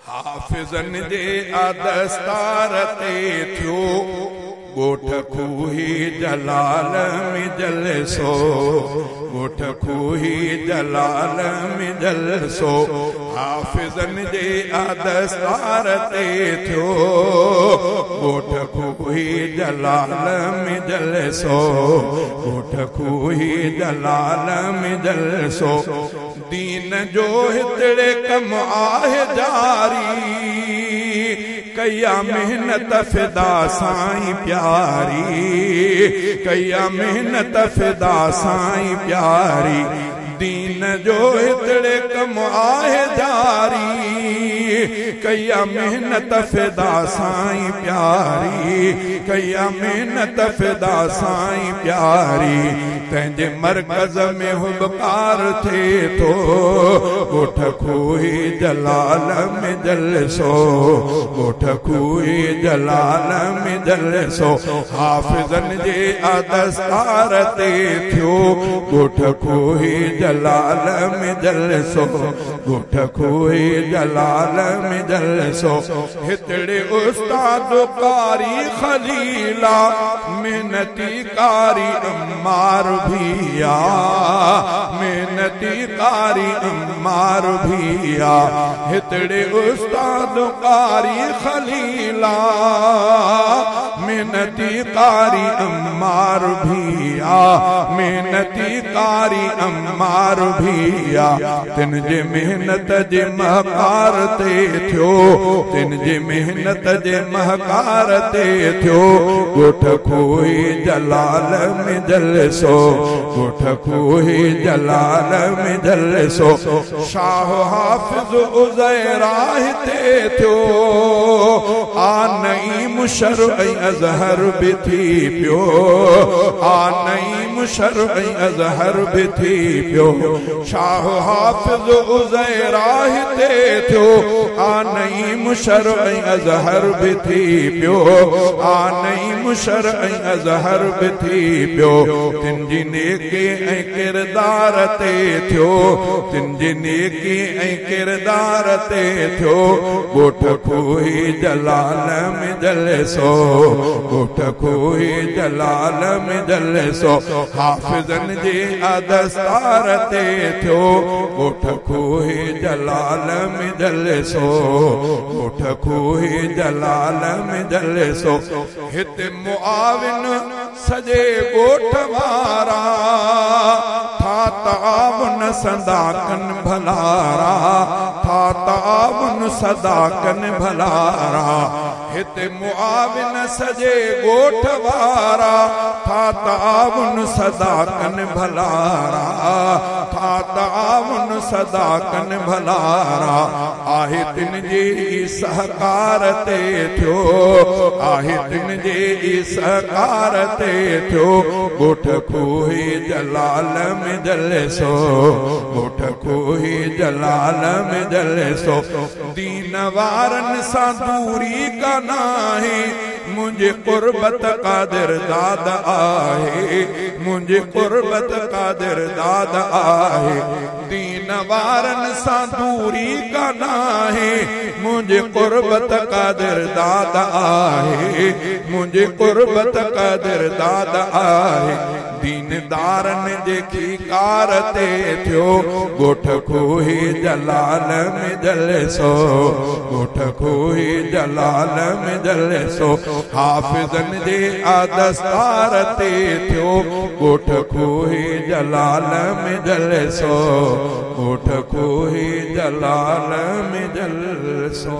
हाफिज़न जे आदस्तार ते थियो ॻोठ खूही जलाल में जलसो ॻोठ खूही जलाल में जलसो हाफिज़न जे आदस्तार ते थियो ॻोठ खूही जलाल में जलसो ॻोठ खूही जलाल में जलसो दीन जो हितड़े कम आहे जारी कया मेहनत फिदा साईं प्यारी कया मेहनत फिदा साईं प्यारी दीन जो हितड़े कम आहे जारी कया मेहनत फिदा साईं प्यारी कया मेहनत फिदा साईं प्यारी तंहिंजे मरकज़ में हुबकार थे तो ॻोठ खूही जलाल में जलसो ॻोठ खूही जलाल में जलसो हाफिज़न जे आदस्तार ते थियो ॻोठ खूही जलाल में जलसो ॻोठ खूही जलाल में जलसो हितड़े उस्ताद कारी खलीला मेहनती कारी अम्मार भिया मेहनती कारी अम्मार भिया हितड़े उस्ताद कारी खलीला मेहनती कारी अम्मार भिया मेहनती कारी अम्मार भिया तिन जे मेहनत जे महकार ते थियो तिन जे मेहनत जे महकार ते थियो ॻोठ खूही जलाल में जलसो ॻोठ खूही जलाल में जलसो शाह हाफिज़ उज़ैरा हिते थियो आ नईम शरअ अज़हर भी थी पियो आ नईम शरअ अज़हर भी थी पियो शाह हाफिज़ उज़ैरा हिते थियो आ नईम शरअ अज़हर भी थी पियो आ नईम शरअ अज़हर भी थी पियो तिन जी नेकी ऐं किरदार ते थियो तिन जी नेकी ऐं किरदार ते थियो ॻोठ खूही जलाल में जलसो ॻोठ खूही जलाल में जलसो हाफिज़न जे आदस्तार ते थियो ॻोठ खूही जलाल में जलसो ॻोठ खूही जलाल में जलसो हिते मुआविन सजे ॻोठ वारा था तावन सदाकन भलारा था तावन सदाकन भलारा हिते मुआविन सजे ॻोठ वारा था तावन सदाकन भलारा था तावन सदाकन भलारा आहे तिन जे सहकार ते थियो आहे तिन जे सहकार ते थियो ॻोठ खूही जलाल में जलसो ॻोठ खूही जलाल में जलसो दीन वारन सां दूरी का नाहे मुझे कुर्बत कादिर दाद आहे मुझे कुर्बत कादिर दाद आहे दीन वारन सां दूरी का नाहे मुझे कुर्बत कादिर दाद आहे मुझे कुर्बत कादिर दाद आहे दीनदारन जे कार ते थियो ॻोठ खूही जलाल में जलसो ॻोठ खूही जलाल में जलसो हाफिज़न जे आदस्तार ते थियो ॻोठ खूही जलाल में जलसो ॻोठ खूही जलाल में जलसो।